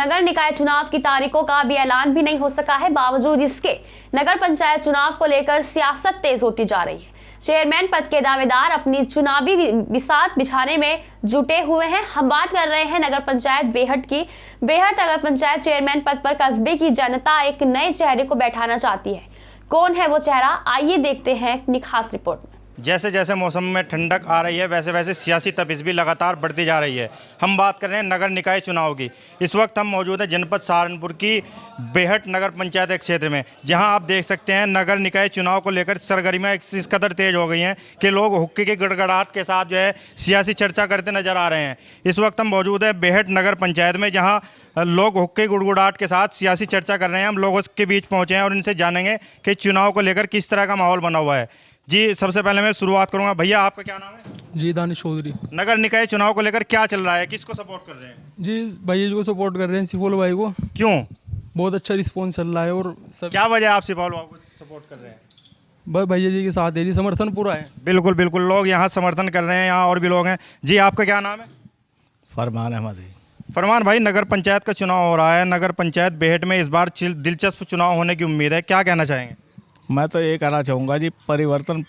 नगर निकाय चुनाव की तारीखों का अभी ऐलान भी नहीं हो सका है। बावजूद इसके नगर पंचायत चुनाव को लेकर सियासत तेज होती जा रही है। चेयरमैन पद के दावेदार अपनी चुनावी बिसात बिछाने में जुटे हुए हैं। हम बात कर रहे हैं नगर पंचायत बेहट की। बेहट नगर पंचायत चेयरमैन पद पर कस्बे की जनता एक नए चेहरे को बैठाना चाहती है। कौन है वो चेहरा, आइए देखते हैं अपनी खास रिपोर्ट में। जैसे जैसे मौसम में ठंडक आ रही है वैसे वैसे सियासी तपिश भी लगातार बढ़ती जा रही है। हम बात कर रहे हैं नगर निकाय चुनाव की। इस वक्त हम मौजूद हैं जनपद सहारनपुर की बेहट नगर पंचायत क्षेत्र में, जहां आप देख सकते हैं नगर निकाय चुनाव को लेकर सरगर्मियां इस कदर तेज हो गई हैं कि लोग हुक्के की गड़गड़ाहट के साथ जो है सियासी चर्चा करते नजर आ रहे हैं। इस वक्त हम मौजूद हैं बेहट नगर पंचायत में, जहाँ लोग हुक्के गुड़गुड़ाहट के साथ सियासी चर्चा कर रहे हैं। हम लोगों के बीच पहुँचे हैं और इनसे जानेंगे कि चुनाव को लेकर किस तरह का माहौल बना हुआ है। जी, सबसे पहले मैं शुरुआत करूंगा। भैया, आपका क्या नाम है? जी, दानिश चौधरी। नगर निकाय चुनाव को लेकर क्या चल रहा है, किसको सपोर्ट कर रहे हैं? जी, भैया जी को सपोर्ट कर रहे हैं, सिफोल भाई को। क्यों? बहुत अच्छा रिस्पॉन्स चल रहा है। और सब क्या वजह आप सिफोल भाई को सपोर्ट कर रहे हैं? बस भैया जी के साथ है जी, समर्थन पूरा है। बिल्कुल बिल्कुल, लोग यहाँ समर्थन कर रहे हैं। यहाँ और भी लोग हैं। जी, आपका क्या नाम है? फरमान अहमद जी। फरमान भाई, नगर पंचायत का चुनाव हो रहा है। नगर पंचायत बेहट में इस बार दिलचस्प चुनाव होने की उम्मीद है, क्या कहना चाहेंगे? मैं तो ये कहना चाहूँगा जी, परिवर्तन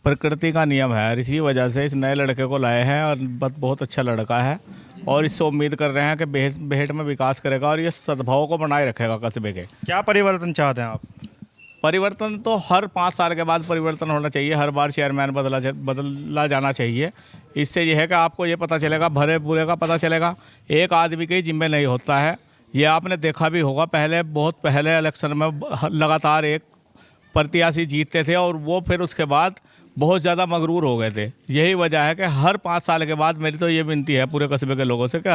प्रकृति का नियम है। इसी वजह से इस नए लड़के को लाए हैं और बहुत अच्छा लड़का है और इससे उम्मीद कर रहे हैं कि बेहट में विकास करेगा और ये सद्भाव को बनाए रखेगा कस्बे के। क्या परिवर्तन चाहते हैं आप? परिवर्तन तो हर 5 साल के बाद परिवर्तन होना चाहिए। हर बार चेयरमैन बदला जाना चाहिए। इससे यह है कि आपको ये पता चलेगा, भरे बुरे का पता चलेगा। एक आदमी के जिम्मे नहीं होता है। ये आपने देखा भी होगा, बहुत पहले इलेक्शन में लगातार एक प्रत्याशी जीतते थे और वो फिर उसके बाद बहुत ज़्यादा मगरूर हो गए थे। यही वजह है कि हर 5 साल के बाद मेरी तो ये विनती है पूरे कस्बे के लोगों से कि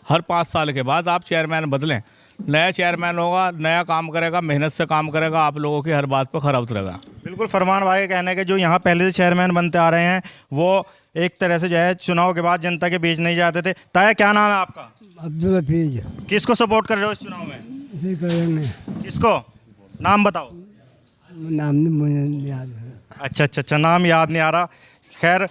हर 5 साल के बाद आप चेयरमैन बदलें। नया चेयरमैन होगा, नया काम करेगा, मेहनत से काम करेगा, आप लोगों की हर बात पर खरा उतरेगा। बिल्कुल, फरमान भाई का कहना है कि जो यहाँ पहले से चेयरमैन बनते आ रहे हैं वो एक तरह से जो है चुनाव के बाद जनता के बीच नहीं जाते थे। ताया, क्या नाम है आपका? अब्दुल हफीज। किसको सपोर्ट कर रहे हो इस चुनाव में? किसको? नाम बताओ। नाम नहीं मुझे याद है। अच्छा, नाम याद नहीं आ रहा। खैर,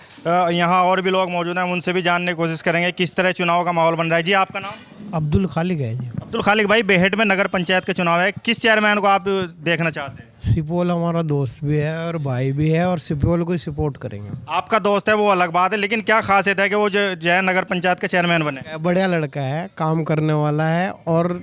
यहाँ और भी लोग मौजूद हैं, हम उनसे भी जानने की कोशिश करेंगे किस तरह चुनाव का माहौल बन रहा है। जी, आपका नाम? अब्दुल खालिक है जी। अब्दुल खालिक भाई, बेहट में नगर पंचायत का चुनाव है, किस चेयरमैन को आप देखना चाहते हैं? सिपोल हमारा दोस्त भी है और भाई भी है और सिपोल को ही सपोर्ट करेंगे। आपका दोस्त है वो अलग बात है, लेकिन क्या खासियत है कि वो जो है नगर पंचायत का चेयरमैन बने? बढ़िया लड़का है, काम करने वाला है और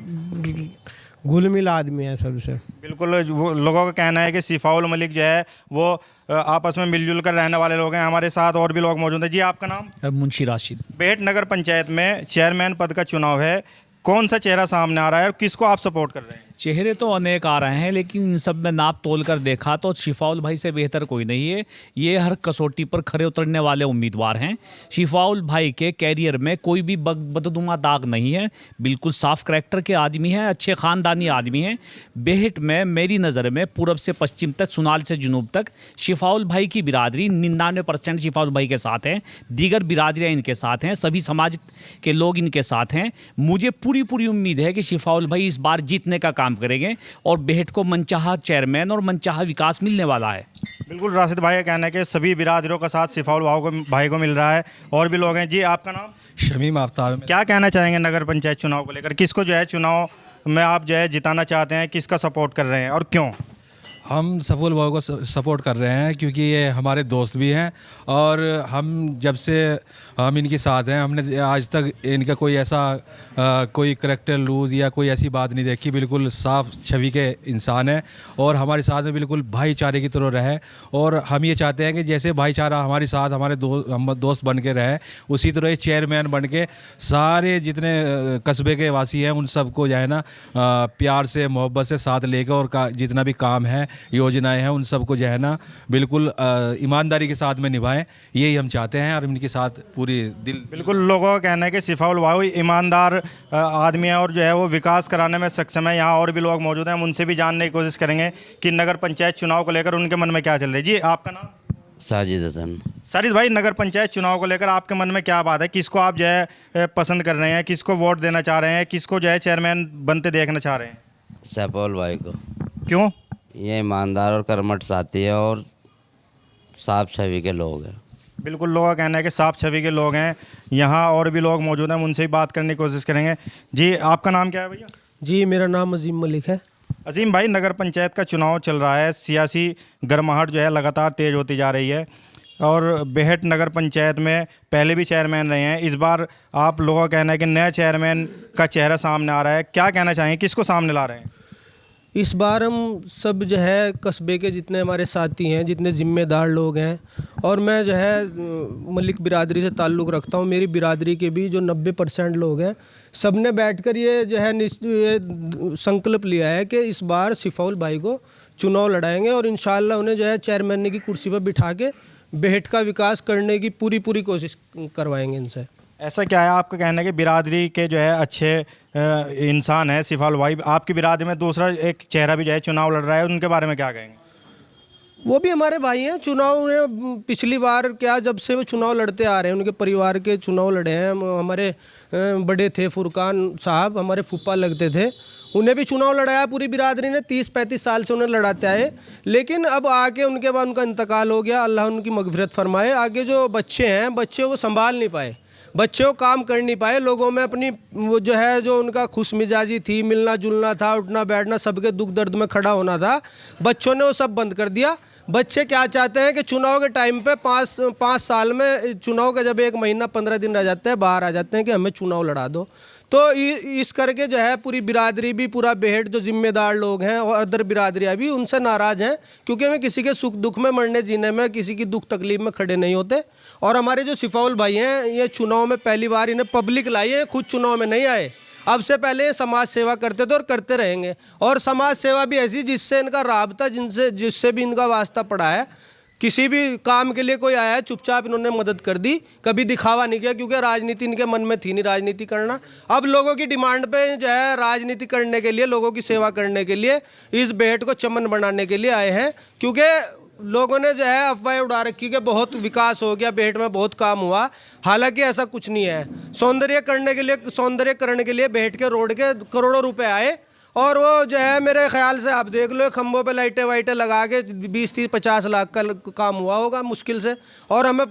घुल मिल आदमी है सबसे। बिल्कुल, लोगों का कहना है कि सिफाउल मलिक जो है वो आपस में मिलजुल कर रहने वाले लोग हैं। हमारे साथ और भी लोग मौजूद हैं। जी, आपका नाम? मुंशी राशिद। बेहट नगर पंचायत में चेयरमैन पद का चुनाव है, कौन सा चेहरा सामने आ रहा है और किसको आप सपोर्ट कर रहे हैं? चेहरे तो अनेक आ रहे हैं, लेकिन इन सब में नाप तोल कर देखा तो शिफाउल भाई से बेहतर कोई नहीं है। ये हर कसौटी पर खरे उतरने वाले उम्मीदवार हैं। शिफाउल भाई के कैरियर में कोई भी बददुमा दाग नहीं है। बिल्कुल साफ करैक्टर के आदमी हैं, अच्छे ख़ानदानी आदमी हैं। बेहट में मेरी नज़र में पूरब से पश्चिम तक, सुनाल से जुनूब तक शिफाउल भाई की बिरादरी 99% शिफाउल भाई के साथ हैं। दीगर बिरादरियाँ इनके साथ हैं, सभी समाज के लोग इनके साथ हैं। मुझे पूरी उम्मीद है कि शिफाउल भाई इस बार जीतने का काम करेंगे और बेहट को मनचाहा चेयरमैन और मनचाहा विकास मिलने वाला है। बिल्कुल, राशिद भाई का कहना है कि सभी बिरादरियों का साथ सिफाउल भाई को मिल रहा है। और भी लोग हैं। जी, आपका नाम? शमीम आफ्ताब। क्या कहना चाहेंगे नगर पंचायत चुनाव को लेकर? किसको जो है चुनाव में आप जो है जिताना चाहते हैं, किसका सपोर्ट कर रहे हैं और क्यों? हम सफूल भाई को सपोर्ट कर रहे हैं क्योंकि ये हमारे दोस्त भी हैं और हम जब से हम इनके साथ हैं, हमने आज तक इनका कोई ऐसा कोई करैक्टर लूज़ या कोई ऐसी बात नहीं देखी। बिल्कुल साफ छवि के इंसान है और हमारे साथ में बिल्कुल भाईचारे की तरह रहे। और हम ये चाहते हैं कि जैसे भाईचारा हमारे साथ हमारे दोस्त बन के रहे, उसी तरह चेयरमैन बन के सारे जितने कस्बे के वासी हैं उन सबको जो है ना प्यार से मोहब्बत से साथ लेकर और जितना भी काम है, योजनाएं हैं, उन सबको जो है ना बिल्कुल ईमानदारी के साथ में निभाएं। यही हम चाहते हैं और इनके साथ पूरी दिल। बिल्कुल, लोगों का कहना है कि सिफाउल भाई ईमानदार आदमी है और जो है वो विकास कराने में सक्षम है। यहाँ और भी लोग मौजूद हैं, हम उनसे भी जानने की कोशिश करेंगे कि नगर पंचायत चुनाव को लेकर उनके मन में क्या चल रही है। जी, आपका नाम? साजिद हसन। साजिद भाई, नगर पंचायत चुनाव को लेकर आपके मन में क्या बात है? किसको आप जो है पसंद कर रहे हैं, किसको वोट देना चाह रहे हैं, किसको जो है चेयरमैन बनते देखना चाह रहे हैं? सिफाउल भाई को। क्यों? ये ईमानदार और कर्मठ साथी है और साफ छवि के लोग हैं। बिल्कुल, लोगों का कहना है कि साफ छवि के लोग हैं यहाँ, और भी लोग मौजूद हैं, हम उनसे ही बात करने की कोशिश करेंगे। जी, आपका नाम क्या है भैया? जी, मेरा नाम अजीम मलिक है। अजीम भाई, नगर पंचायत का चुनाव चल रहा है, सियासी गर्माहट जो है लगातार तेज़ होती जा रही है, और बेहट नगर पंचायत में पहले भी चेयरमैन रहे हैं। इस बार आप लोगों का कहना है कि नया चेयरमैन का चेहरा सामने आ रहा है, क्या कहना चाहेंगे, किसको सामने ला रहे हैं? इस बार हम सब जो है कस्बे के जितने हमारे साथी हैं, जितने ज़िम्मेदार लोग हैं, और मैं जो है मलिक बिरादरी से ताल्लुक़ रखता हूँ, मेरी बिरादरी के भी जो 90% लोग हैं, सब ने बैठकर ये जो है ये संकल्प लिया है कि इस बार सिफाउल भाई को चुनाव लड़ाएंगे, और इंशाअल्लाह उन्हें जो है चेयरमैन की कुर्सी पर बिठा के बेहट का विकास करने की पूरी कोशिश करवाएंगे इनसे। ऐसा क्या है आपका कहना है कि बिरादरी के जो है अच्छे इंसान है सिफाउल भाई, आपकी बिरादरी में दूसरा एक चेहरा भी जो है चुनाव लड़ रहा है, उनके बारे में क्या कहेंगे? वो भी हमारे भाई हैं। चुनाव में पिछली बार क्या, जब से वो चुनाव लड़ते आ रहे हैं, उनके परिवार के चुनाव लड़े हैं। हमारे बड़े थे फुरकान साहब, हमारे फूफा लगते थे, उन्हें भी चुनाव लड़ाया पूरी बिरादरी ने, 30-35 साल से उन्हें लड़ाते आए। लेकिन अब आके उनके बाद उनका इंतकाल हो गया, अल्लाह उनकी मगफिरत फरमाए। आगे जो बच्चे हैं, बच्चे वो संभाल नहीं पाए, बच्चे वो काम कर नहीं पाए, लोगों में अपनी वो जो है जो उनका खुश मिजाजी थी, मिलना जुलना था, उठना बैठना, सबके दुख दर्द में खड़ा होना था, बच्चों ने वो सब बंद कर दिया। बच्चे क्या चाहते हैं कि चुनाव के टाइम पे 5 साल में चुनाव का जब 1 महीना 15 दिन रह जाते हैं, बाहर आ जाते हैं कि हमें चुनाव लड़ा दो। तो इस करके जो है पूरी बिरादरी भी, पूरा बेहट जो जिम्मेदार लोग हैं और अदर बिरादरियाँ भी उनसे नाराज़ हैं, क्योंकि हमें किसी के सुख दुख में, मरने जीने में, किसी की दुख तकलीफ में खड़े नहीं होते। और हमारे जो सिफाउल भाई हैं, ये चुनाव में पहली बार इन्हें पब्लिक लाई है, खुद चुनाव में नहीं आए। अब से पहले ये समाज सेवा करते थे और करते रहेंगे, और समाज सेवा भी ऐसी जिससे इनका राबता, जिससे भी इनका वास्ता पड़ा है। किसी भी काम के लिए कोई आया है, चुपचाप इन्होंने मदद कर दी, कभी दिखावा नहीं किया, क्योंकि राजनीति इनके मन में थी नहीं राजनीति करना। अब लोगों की डिमांड पे जो है राजनीति करने के लिए, लोगों की सेवा करने के लिए, इस बेहट को चमन बनाने के लिए आए हैं। क्योंकि लोगों ने जो है अफवाहें उड़ा रखी कि बहुत विकास हो गया, बेहट में बहुत काम हुआ, हालांकि ऐसा कुछ नहीं है। सौंदर्यकरण के लिए बेहट के रोड के करोड़ों रुपए आए, और वो जो है मेरे ख्याल से आप देख लो, खंभों पे लाइटें वाइटें लगा के 20-30-50 लाख का काम हुआ होगा मुश्किल से। और हमें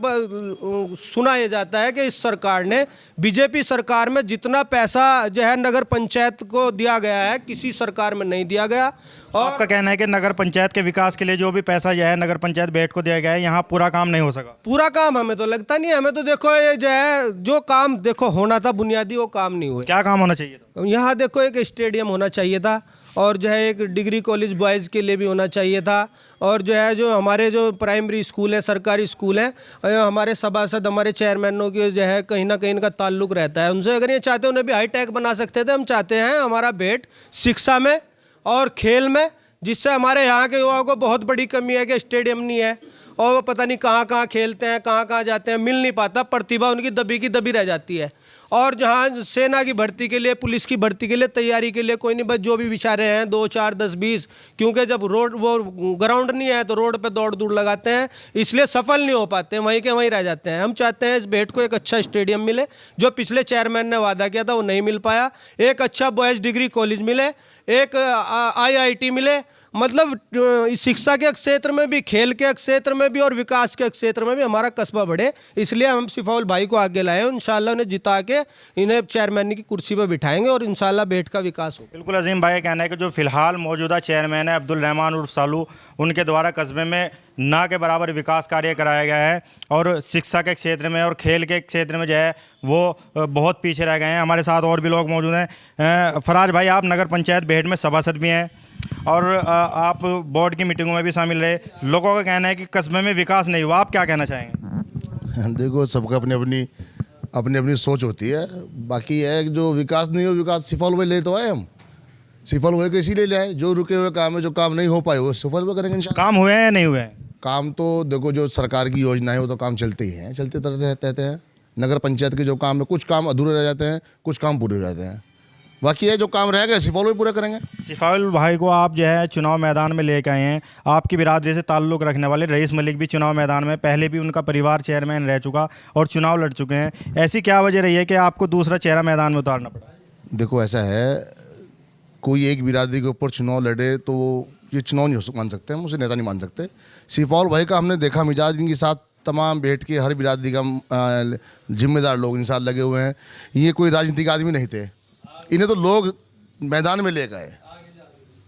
सुना ये जाता है कि इस सरकार ने, बीजेपी सरकार में जितना पैसा जो है नगर पंचायत को दिया गया है, किसी सरकार में नहीं दिया गया। और आपका कहना है कि नगर पंचायत के विकास के लिए जो भी पैसा जो है नगर पंचायत बेहट को दिया गया है, यहाँ पूरा काम नहीं हो सका? पूरा काम हमें तो लगता नहीं है। हमें तो देखो ये जो है, जो काम देखो होना था बुनियादी, वो काम नहीं हुए। क्या काम होना चाहिए था? यहाँ देखो एक स्टेडियम होना चाहिए था, और जो है एक डिग्री कॉलेज बॉयज़ के लिए भी होना चाहिए था, और जो है जो हमारे जो प्राइमरी स्कूल है, सरकारी स्कूल हैं, हमारे सभासद, हमारे चेयरमैनों के जो है कहीं ना कहीं इनका ताल्लुक़ रहता है उनसे। अगर ये चाहते उन्हें भी हाईटेक बना सकते थे। हम चाहते हैं हमारा बेहट शिक्षा में और खेल में, जिससे हमारे यहाँ के युवाओं को बहुत बड़ी कमी है कि स्टेडियम नहीं है, और वो पता नहीं कहाँ खेलते हैं, कहाँ जाते हैं, मिल नहीं पाता, प्रतिभा उनकी दबी की दबी रह जाती है। और जहाँ सेना की भर्ती के लिए, पुलिस की भर्ती के लिए तैयारी के लिए कोई नहीं, बस जो भी बेचारे हैं 2, 4, 10, 20, क्योंकि जब रोड वो ग्राउंड नहीं है तो रोड पे दौड़ दूड़ लगाते हैं, इसलिए सफल नहीं हो पाते, वहीं के वहीं रह जाते हैं। हम चाहते हैं इस बेहट को एक अच्छा स्टेडियम मिले, जो पिछले चेयरमैन ने वादा किया था वो नहीं मिल पाया। एक अच्छा बॉयज़ डिग्री कॉलेज मिले, एक IIT मिले, मतलब शिक्षा के क्षेत्र में भी, खेल के क्षेत्र में भी, और विकास के क्षेत्र में भी हमारा कस्बा बढ़े। इसलिए हम सिफाउल भाई को आगे लाए हैं। इंशाल्लाह उन्हें जिता के इन्हें चेयरमैन की कुर्सी पर बिठाएंगे, और इंशाल्लाह बेहट का विकास हो। बिल्कुल, अजीम भाई का कहना है कि जो फिलहाल मौजूदा चेयरमैन है अब्दुल रहमान उर्फ सालू, उनके द्वारा कस्बे में ना के बराबर विकास कार्य कराया गया है, और शिक्षा के क्षेत्र में और खेल के क्षेत्र में जो है वो बहुत पीछे रह गए हैं। हमारे साथ और भी लोग मौजूद हैं। फराज भाई, आप नगर पंचायत बेहट में सभासद भी हैं, और आप बोर्ड की मीटिंगों में भी शामिल रहे। लोगों का कहना है कि कस्बे में विकास नहीं हुआ, आप क्या कहना चाहेंगे? देखो, सबका अपनी अपनी सोच होती है। बाकी है जो विकास नहीं हो, विकास सिफाउल भाई ले तो आए, हम सिफाउल भाई को इसीलिए ले आए। जो रुके हुए काम है, जो काम नहीं हो पाए, वो सिफाउल भाई करेंगे इंशाल्लाह। काम हुए हैं नहीं हुए हैं? काम तो देखो, जो सरकार की योजना है वो तो काम चलते ही हैं, चलते रहते हैं। नगर पंचायत के जो काम है, कुछ काम अधूरे रह जाते हैं, कुछ काम पूरे रह जाते हैं। बाकी है जो काम रह गए सिफाउल भाई पूरा करेंगे। सिफाउल भाई को आप जो है चुनाव मैदान में लेकर आए हैं। आपकी बिरादरी से ताल्लुक़ रखने वाले रईस मलिक भी चुनाव मैदान में, पहले भी उनका परिवार चेयरमैन रह चुका और चुनाव लड़ चुके हैं। ऐसी क्या वजह रही है कि आपको दूसरा चेहरा मैदान में उतारना पड़ा? देखो, ऐसा है, कोई एक बिरादरी के ऊपर चुनाव लड़े तो ये चुनाव नहीं मान सकते, हम उसे नेता नहीं मान सकते। सिफाउल भाई का हमने देखा मिजाज, इनके साथ तमाम बेहट के हर बिरादरी का जिम्मेदार लोग इन साथ लगे हुए हैं। ये कोई राजनीतिक आदमी नहीं थे, इन्हें तो लोग मैदान में ले गए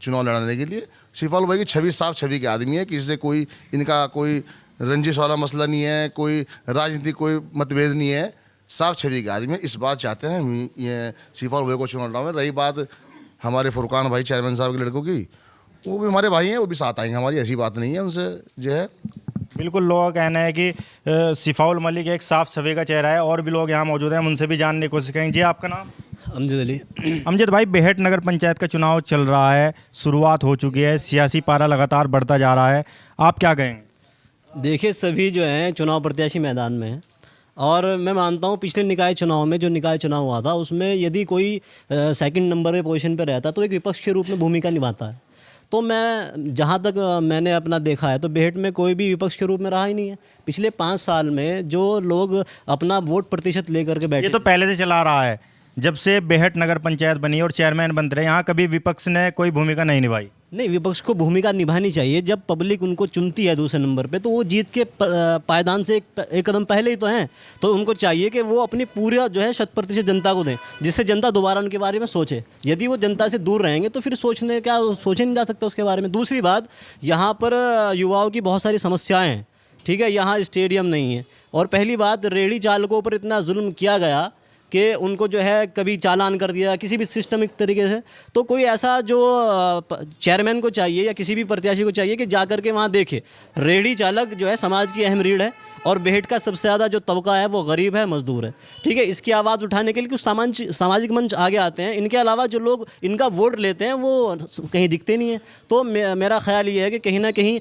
चुनाव लड़ने के लिए। शिफाउल भाई की छवि साफ छवि के आदमी है, किसी से कोई इनका कोई रंजिश वाला मसला नहीं है, कोई राजनीतिक कोई मतभेद नहीं है, साफ छवि के आदमी है। इस बार चाहते हैं हम ये शिफाउल भाई को चुनाव लड़ाएं। रही बात हमारे फुरकान भाई चेयरमैन साहब के लड़कों की, वो भी हमारे भाई हैं, वो भी साथ आएंगे, हमारी ऐसी बात नहीं है उनसे जो है। बिल्कुल, लोगों का कहना है कि शिफाउल मलिक एक साफ छवि का चेहरा है। और भी लोग यहाँ मौजूद हैं, हम उनसे भी जानने की कोशिश करेंगे। जी, आपका नाम? अमजद अली। अमजद भाई, बेहट नगर पंचायत का चुनाव चल रहा है, शुरुआत हो चुकी है, सियासी पारा लगातार बढ़ता जा रहा है, आप क्या कहेंगे? देखिए, सभी जो हैं चुनाव प्रत्याशी मैदान में हैं और मैं मानता हूँ पिछले निकाय चुनाव में जो निकाय चुनाव हुआ था उसमें यदि कोई सेकंड नंबर पे पोजीशन पे रहता तो एक विपक्ष के रूप में भूमिका निभाता है। तो मैं जहाँ तक मैंने अपना देखा है तो बेहट में कोई भी विपक्ष के रूप में रहा ही नहीं है। पिछले 5 साल में जो लोग अपना वोट प्रतिशत लेकर के बैठे, ये तो पहले से चला रहा है, जब से बेहट नगर पंचायत बनी और चेयरमैन बनते रहे, यहाँ कभी विपक्ष ने कोई भूमिका नहीं निभाई। नहीं, विपक्ष को भूमिका निभानी चाहिए। जब पब्लिक उनको चुनती है दूसरे नंबर पे तो वो जीत के पायदान से एक कदम पहले ही तो हैं। तो उनको चाहिए कि वो अपनी पूरा जो है 100% जनता को दें, जिससे जनता दोबारा उनके बारे में सोचे। यदि वो जनता से दूर रहेंगे तो फिर सोचे नहीं जा सकता उसके बारे में। दूसरी बात, यहाँ पर युवाओं की बहुत सारी समस्याएँ हैं, ठीक है, यहाँ स्टेडियम नहीं है। और पहली बात, रेहड़ी चालकों पर इतना जुल्म किया गया कि उनको जो है कभी चालान कर दिया किसी भी सिस्टमिक तरीके से। तो कोई ऐसा जो चेयरमैन को चाहिए या किसी भी प्रत्याशी को चाहिए कि जा कर के वहाँ देखे। रेहड़ी चालक जो है समाज की अहम रीढ़ है और बेहट का सबसे ज़्यादा जो तबका है वो गरीब है, मजदूर है, ठीक है। इसकी आवाज़ उठाने के लिए कुछ सामाजिक मंच आगे आते हैं। इनके अलावा जो लोग इनका वोट लेते हैं वो कहीं दिखते नहीं हैं। तो मेरा ख्याल ये है कि कहीं ना कहीं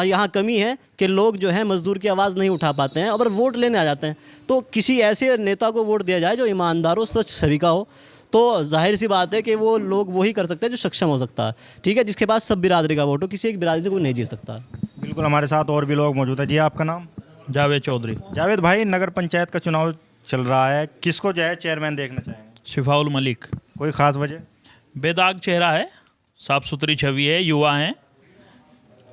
यहाँ कमी है कि लोग जो है मजदूर की आवाज़ नहीं उठा पाते हैं और वोट लेने आ जाते हैं। तो किसी ऐसे नेता को वोट दिया जाए जो ईमानदार हो, सच छवि का हो, तो जाहिर सी बात है कि वो लोग वही कर सकते हैं जो सक्षम हो सकता है, ठीक है, जिसके पास सब बिरादरी का वोट हो। किसी एक बिरादरी से कोई नहीं जीत सकता। बिल्कुल, हमारे साथ और भी लोग मौजूद हैं। जी, आपका नाम? जावेद चौधरी। जावेद भाई, नगर पंचायत का चुनाव चल रहा है, किसको जो है चेयरमैन देखना चाहेंगे? शिफाउल मलिक। कोई ख़ास वजह? बेदाग चेहरा है, साफ सुथरी छवि है, युवा हैं,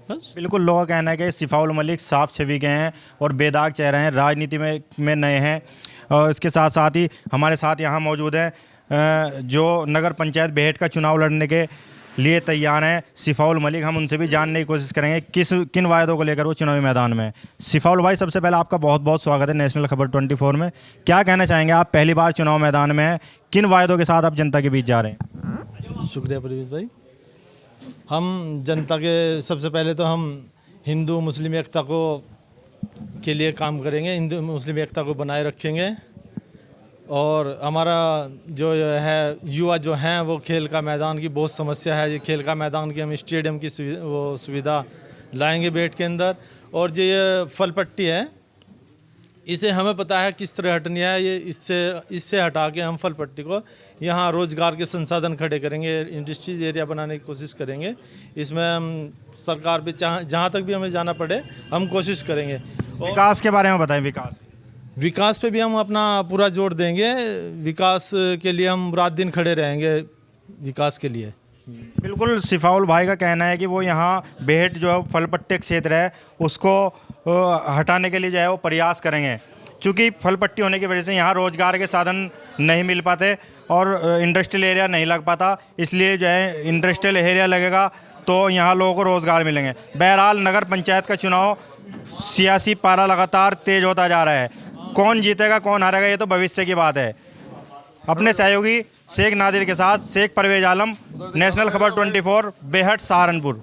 बस। बिल्कुल, लोगों का कहना है कि शिफाउल मलिक साफ छवि के हैं और बेदाग चेहरे हैं, राजनीति में नए हैं। और इसके साथ साथ ही हमारे साथ यहाँ मौजूद हैं जो नगर पंचायत बेहट का चुनाव लड़ने के लिए तैयार हैं, शिफाउल मलिक। हम उनसे भी जानने की कोशिश करेंगे किन वायदों को लेकर वो चुनावी मैदान में। शिफाउल भाई, सबसे पहले आपका बहुत बहुत स्वागत है नेशनल खबर 24 में। क्या कहना चाहेंगे, आप पहली बार चुनाव मैदान में हैं, किन वायदों के साथ आप जनता के बीच जा रहे हैं? शुक्रिया परवेज भाई। हम जनता के सबसे पहले तो हम हिंदू मुस्लिम एकता को के लिए काम करेंगे, हिंदू मुस्लिम एकता को बनाए रखेंगे। और हमारा जो है युवा जो हैं वो खेल का मैदान की बहुत समस्या है। ये खेल का मैदान की हम स्टेडियम की सुविधा लाएंगे बेहट के अंदर। और जो ये फल पट्टी है इसे हमें पता है किस तरह हटनी है। ये इससे हटा के हम फल पट्टी को यहाँ रोज़गार के संसाधन खड़े करेंगे, इंडस्ट्रीज एरिया बनाने की कोशिश करेंगे। इसमें हम सरकार पे जहाँ तक भी हमें जाना पड़े हम कोशिश करेंगे। विकास के बारे में बताएं। विकास पे भी हम अपना पूरा जोर देंगे। विकास के लिए हम रात दिन खड़े रहेंगे विकास के लिए। बिल्कुल, शिफाउल भाई का कहना है कि वो यहाँ बेहट जो फल पट्टी क्षेत्र है उसको हटाने के लिए जो है वो प्रयास करेंगे, क्योंकि फल पट्टी होने की वजह से यहाँ रोज़गार के साधन नहीं मिल पाते और इंडस्ट्रियल एरिया नहीं लग पाता। इसलिए जो है इंडस्ट्रियल एरिया लगेगा तो यहाँ लोगों को रोज़गार मिलेंगे। बहरहाल, नगर पंचायत का चुनाव सियासी पारा लगातार तेज होता जा रहा है। कौन जीतेगा कौन हारेगा ये तो भविष्य की बात है। अपने सहयोगी शेख नादिर के साथ शेख परवेज आलम, नेशनल खबर 24, बेहट, सहारनपुर।